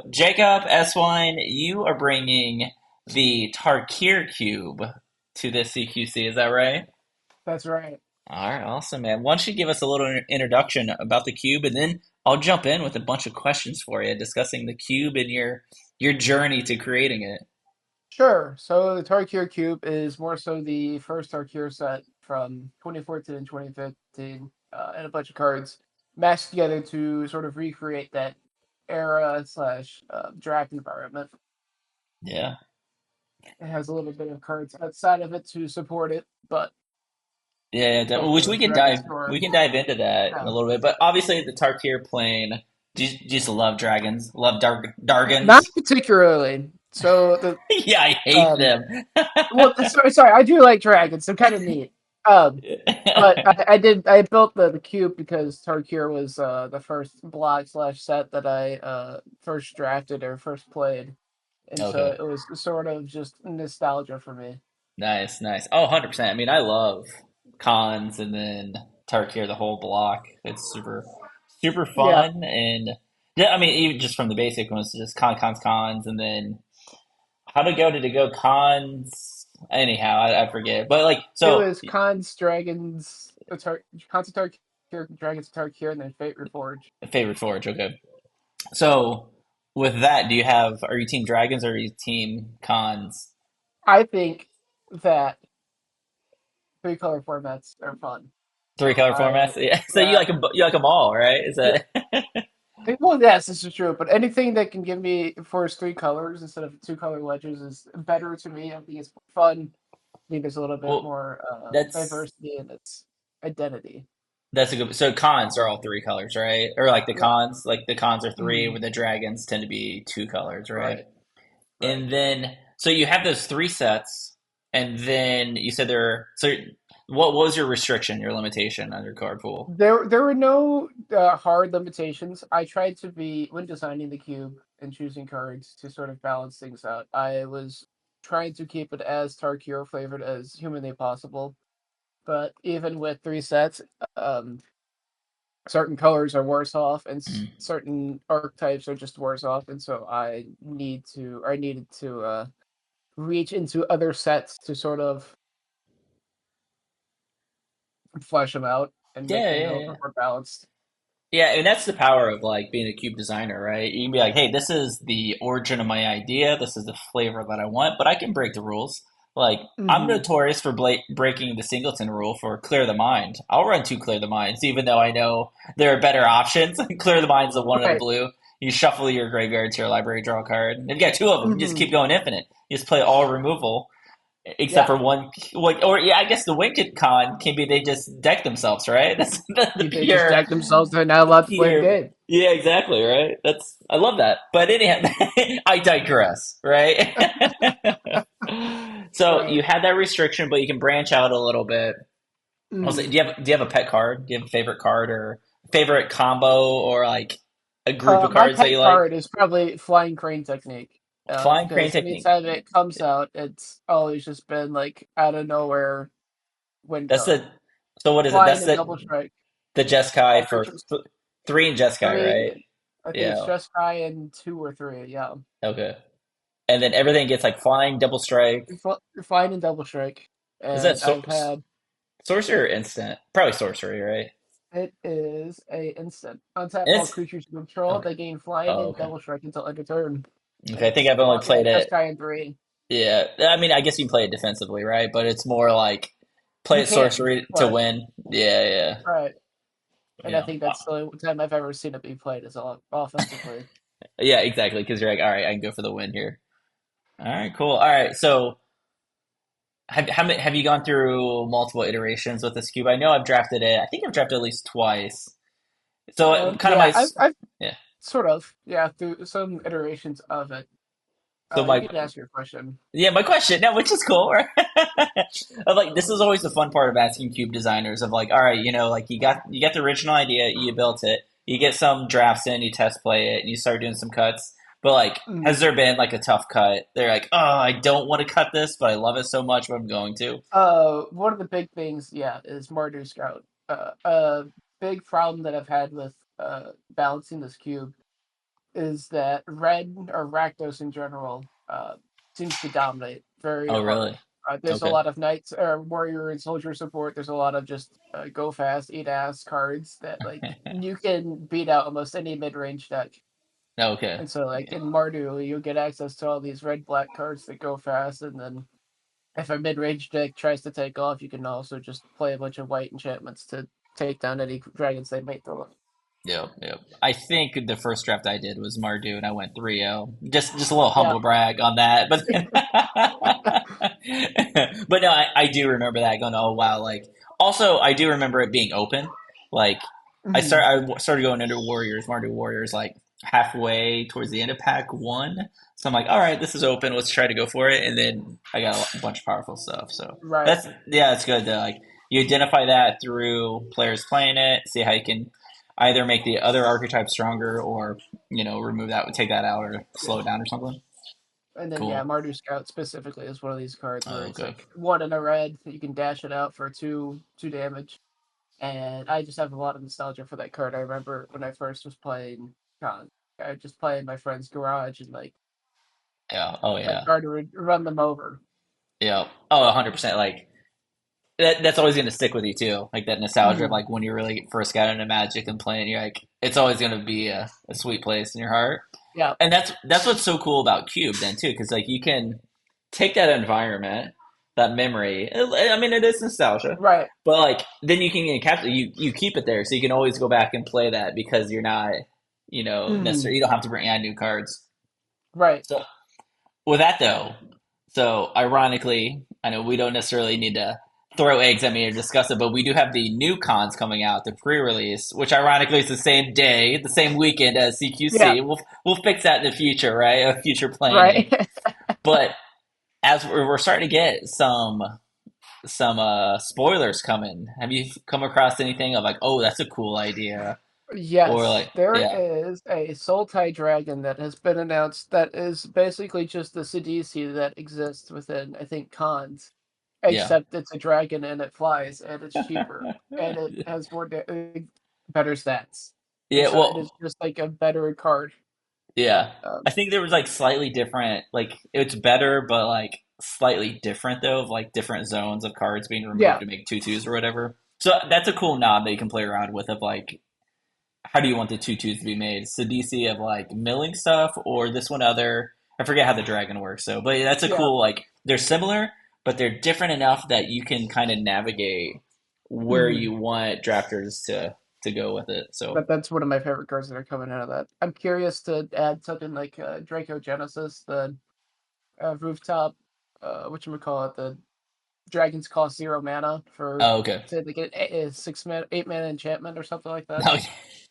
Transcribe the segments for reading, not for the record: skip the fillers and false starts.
Jacob Esswein, you are bringing the Tarkir Cube to this CQC, is that right? That's right. All right, awesome, man. Why don't you give us a little introduction about the cube, and then I'll jump in with a bunch of questions for you, discussing the cube and your journey to creating it. Sure. So the Tarkir Cube is more so the first Tarkir set from 2014 and 2015, and a bunch of cards mashed together to sort of recreate that era slash draft environment. Yeah, It has a little bit of cards outside of it to support it, but yeah, which the dragon store. we can dive into that in a Yeah. little bit. But obviously, the Tarkir plane. Do you just love dragons? Love Not dargans? particularly. So the Yeah, I hate um them. well, sorry, I do like dragons. They're kind of neat. But I built the cube because Tarkir was the first block slash set that I first drafted or first played, and so Okay. it was sort of just nostalgia for me. Nice, nice. Oh, 100%. I mean, I love cons and then Tarkir, the whole block. It's super Yeah, fun. And yeah, I mean, even just from the basic ones, just cons. And then how to go did it go cons? Anyhow, I forget. But like, it so was Khans, Dragons, Khans of Tarkir, Dragons of Tarkir, and then Fate Reforged. favorite forge. Okay. So with that, are you team dragons or are you team cons? I think that three color formats are fun. Three color I formats? Yeah. So yeah, you like them all, right? Is yeah. that Well, yes, this is true, but anything that can give me force three colors instead of two color wedges is better to me. I think it's fun. I think there's a little bit well, more that's diversity in its identity. That's a good. So cons are all three colors, right? Or Yeah. like the cons are three, Hmm. where the dragons tend to be two colors, right? Right. Right. And then so you have those three sets, and then you said there. So what was your restriction, your limitation on your card pool? There were no hard limitations. I tried to be when designing the cube and choosing cards to sort of balance things out. I was trying to keep it as Tarkir flavored as humanly possible. But even with three sets, um, certain colors are worse off, and Mm. certain archetypes are just worse off, and so I needed to reach into other sets to sort of flesh them out and make Yeah, things a yeah, little yeah. bit more balanced. Yeah, and that's the power of like being a cube designer, right? You can be like, "Hey, this is the origin of my idea. This is the flavor that I want, but I can break the rules." Like, I'm Hmm. notorious for breaking the singleton rule for clear the mind. I'll run two clear the minds, even though I know there are better options. Clear the mind's the one in a Right. blue. You shuffle your graveyard to your library, draw a card. If you got two of them, you just Hmm. keep going infinite. You just play all removal, except Yeah. for one. Like, or yeah, I guess the wicked con can be they just deck themselves, right? That's the They just pure deck themselves. They're not allowed to play the here, game. yeah, exactly, right? I love that. But anyhow, I digress, right? So you Right. had that restriction, but you can branch out a little bit. Also, Hmm. do you have a pet card? Do you have a favorite card or favorite combo or like a group of My cards that pet you like? card is probably Flying Crane Technique. Flying crane Because technique. anytime it comes out, it's always just been like out of nowhere win That's con. the so what is it? Flying That's and double strike. the Jeskai All for creatures three and Jeskai, right? three. I think it's Yeah. just high and two or three. Yeah, Okay. And then everything gets like flying, double strike. flying and double strike. Is that And I've had sorcery or instant? Probably sorcery, right? it is a instant. Untap And all it's creatures you control. okay. They gain flying Oh, and okay. double strike until end of turn. Okay, I think It's I've only yeah, played just it. high and three. Yeah, I mean, I guess you can play it defensively, right? But it's more like play You it can, sorcery to but win. Yeah, yeah, right. And I yeah. think that's the only time I've ever seen it be played is offensively. Yeah, exactly. Because you're like, all right, I can go for the win here. All right, cool. All right, so have you gone through multiple iterations with this cube? I know I've drafted it. I think I've drafted at least twice. So kind of Yeah, my I've yeah. sort of yeah through some iterations of it. So You my can ask your question. Yeah, my question, no, which is cool, right? Of like, this is always the fun part of asking cube designers of like, all right, like you got the original idea, you built it, you get some drafts in, you test play it, and you start doing some cuts. But like, has Mm. there been like a tough cut? They're like, oh, I don't want to cut this, but I love it so much, but I'm going to. One of the big things, yeah, is Mardu Scout. A big problem that I've had with balancing this cube is that red or Rakdos in general seems to dominate very Oh, hard. really? There's a Okay. lot of knights or warrior and soldier support. There's a lot of just go fast, eat ass cards that like you can beat out almost any mid range deck. Okay. And so like in Mardu, you'll get access to all these red black cards that go fast, and then if a mid range deck tries to take off, you can also just play a bunch of white enchantments to take down any dragons they might throw. Yep, yep. I think the first draft I did was Mardu, and I went 3-0. Just a little Yeah. humble brag on that, but but no, I do remember that going. Oh wow! Like also, I do remember it being open. Like Mhm. I started going into Warriors, Mardu Warriors, like halfway towards the end of pack one. So I'm like, all right, this is open. Let's try to go for it. And then I got a bunch of powerful stuff. So Right. it's good to like you identify that through players playing it, see how you can either make the other archetype stronger or remove that, take that out, or Yeah. slow it down or something. And then yeah, Cool. Mardu Scout specifically is one of these cards where Oh, it's okay. like one in a red, you can dash it out for two damage. And I just have a lot of nostalgia for that card. I remember when I first was playing Con, I would just play in my friend's garage, and like Yeah. Oh, that yeah. card would run them over. Yeah. Oh, 100%. Like that's always going to stick with you too. Like that nostalgia of Mhm. like when you really first got into Magic and playing. You're like, it's always going to be a sweet place in your heart. Yeah. And that's what's so cool about Cube then too, because like you can take that environment, that memory. I mean, it is nostalgia, Right. but like then you can capture you keep it there, so you can always go back and play that because you're not Mhm. necessarily you don't have to bring out new cards. Right. So with that though, so ironically, I know we don't necessarily need to throw eggs at me or discuss it, but we do have the new cons coming out, the pre-release, which ironically is the same day, the same weekend as Yeah. CQC. We'll fix that in the future, right? A future Right. planning. But as we're starting to get some spoilers coming, have you come across anything of like, oh, that's a cool idea, or Yes, like, there yeah, is a soul tie dragon that has been announced that is basically just the Sidisi that exists within, I think, cons, yeah, except it's a dragon and it flies and it's cheaper and it has better stats. And yeah? so it is Well, just like a better card. yeah. Um, I think there was like slightly different, like it's better, but like slightly different though, of like different zones of cards being removed yeah. to make tutus or whatever. So that's a cool knob that you can play around with of like, how do you want the tutus to be made? Sidisi of like milling stuff, or this one other. I forget how the dragon works. So, but that's a Yeah. cool like they're similar, but they're different enough that you can kind of navigate where Hmm. you want drafters to go with it. So, But that's one of my favorite cards that are coming out of that. I'm curious to add something like Draco Genesis, the rooftop, whatchamacallit, the dragons cost 0 mana for oh, okay. say they get a 6 mana, 8 mana enchantment or something like that. Oh,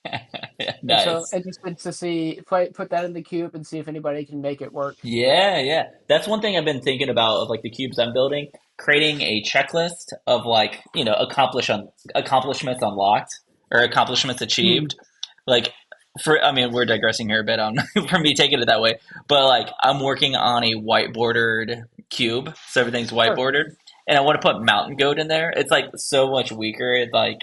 yeah. And so Nice. interested to see put that in the cube and see if anybody can make it work. Yeah, yeah. That's one thing I've been thinking about of like the cubes I'm building, creating a checklist of like, accomplishments unlocked or accomplishments Hmm. achieved. Like I mean, we're digressing here a bit on for me taking it that way, but like I'm working on a whiteboarded cube, so everything's Sure. whiteboarded, and I want to put mountain goat in there. It's like so much weaker. It's like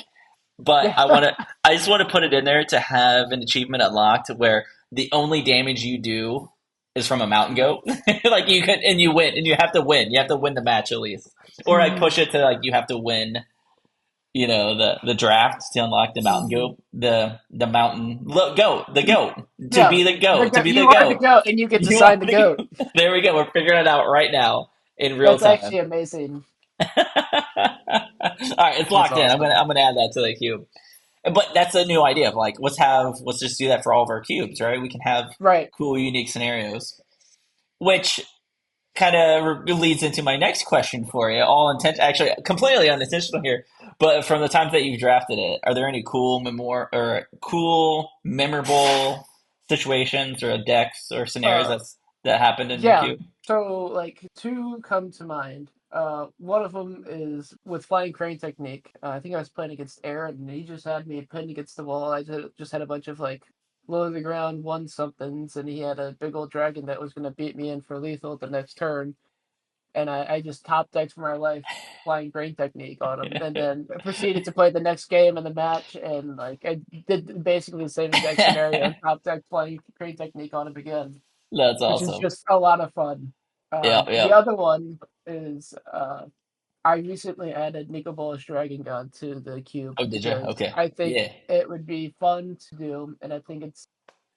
but Yeah. I just want to put it in there to have an achievement unlocked where the only damage you do is from a mountain goat. Like you could, and you win, and you have to win. You have to win the match at least. Or I Hmm. push it to like you have to win, the draft to unlock the mountain Hmm. goat, the mountain goat, the goat to Yeah. be the goat, to be the You are the goat. goat, and you get to You sign are the the goat. goat. There we go. We're figuring it out right now in real That's time. actually amazing. All right, it's That's locked in. awesome. I'm gonna add that to the cube. But that's a new idea of like let's just do that for all of our cubes, right? We can have Right. cool, unique scenarios, which kind of leads into my next question for you. All intent, actually, completely unintentional here. But from the times that you've drafted it, are there any cool, memorable situations or decks or scenarios Uh, that happened in your Yeah. cube? So like two come to mind. One of them is with flying crane technique. I think I was playing against Aaron, and he just had me pinned against the wall. Just had a bunch of like low to the ground one somethings, and he had a big old dragon that was going to beat me in for lethal the next turn. and I just top decked for my life playing Brain Technique on him, and then proceeded to play the next game in the match, and like I did basically the same exact scenario and top decked playing Brain Technique on him again, That's which is awesome. just a lot of fun. Yep, The yep. other one is I recently added Nicol Bolas Dragon God to the cube Oh, did you? because Okay. I think Yeah. it would be fun to do, and I think it's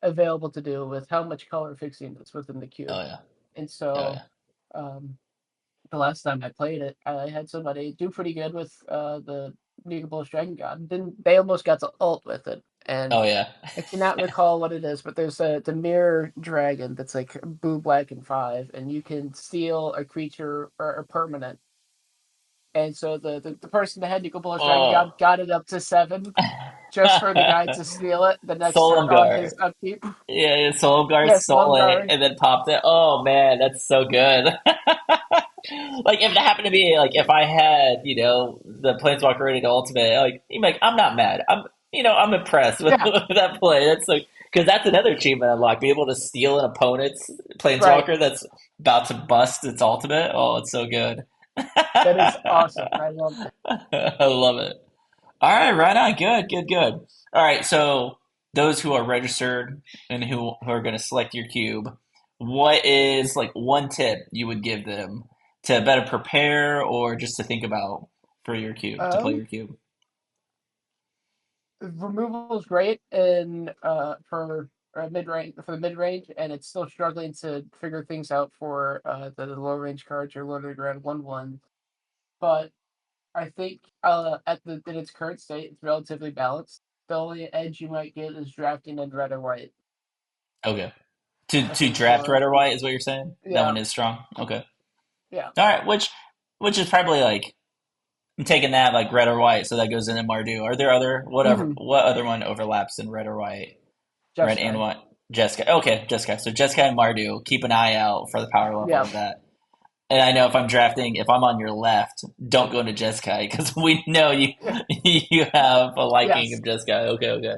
available to do with how much color fixing is within the Oh cube. yeah. And Oh so yeah. um, the last time I played it, I had somebody do pretty good with the Nicol Bolas Dragon God. Then they almost got to ult with it, and Oh yeah. I cannot recall what it is, but there's the mirror dragon that's like blue, black, and 5, and you can steal a creature or a permanent. And so the person that had Nicol Bolas Dragon Oh. got it up to 7 just for the guy to steal it the next turn on Solomgar. his upkeep. Yeah, yeah, Solomgar Yes, stole it Lomgar. and then popped it. Oh man, that's so good. Like if it happened to me, like if I had, the Planeswalker ready to ultimate, like I'm not mad. I'm impressed with, Yeah, with that play. That's like because that's another achievement unlock. Be able to steal an opponent's right. Planeswalker that's about to bust its ultimate. Oh, it's so good. That is awesome. I love it. I love it. All right, right on. Good, good, good. All right, so those who are registered and who are going to select your cube, what is like one tip you would give them to better prepare or just to think about for your cube, to play Um, your cube? Removal is great in for mid range for the mid range, and it's still struggling to figure things out for the low range cards or low ground 1/1. But I think at the in its current state, it's relatively balanced. The only edge you might get is drafting in red or white. Okay. To I to think draft for red or white is what you're saying? That yeah, one is strong. Okay. yeah. All right, which is probably like I'm taking that like red or white, so that goes into Mardu. Are there other whatever Mm-hmm. what other one overlaps in red or white? Red and Jeskai. white. Jessica. Okay, Jessica. So Jessica and Mardu, keep an eye out for the power level Yeah. of that. And I know if I'm drafting, if I'm on your left, don't go into Jeskai because we know you Yeah. you have a liking Yes. of Jeskai. Okay, okay.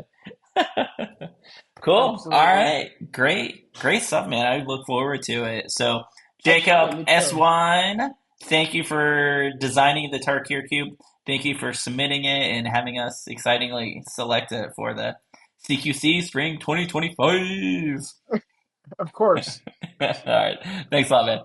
Cool. All Absolutely. right. Great. Great stuff, man. I look forward to it. So, Absolutely. Jacob Me too. Esswein, thank you for designing the Tarkir Cube. Thank you for submitting it and having us excitingly select it for the CQC Spring 2025. Of course. All right. Thanks a lot, man.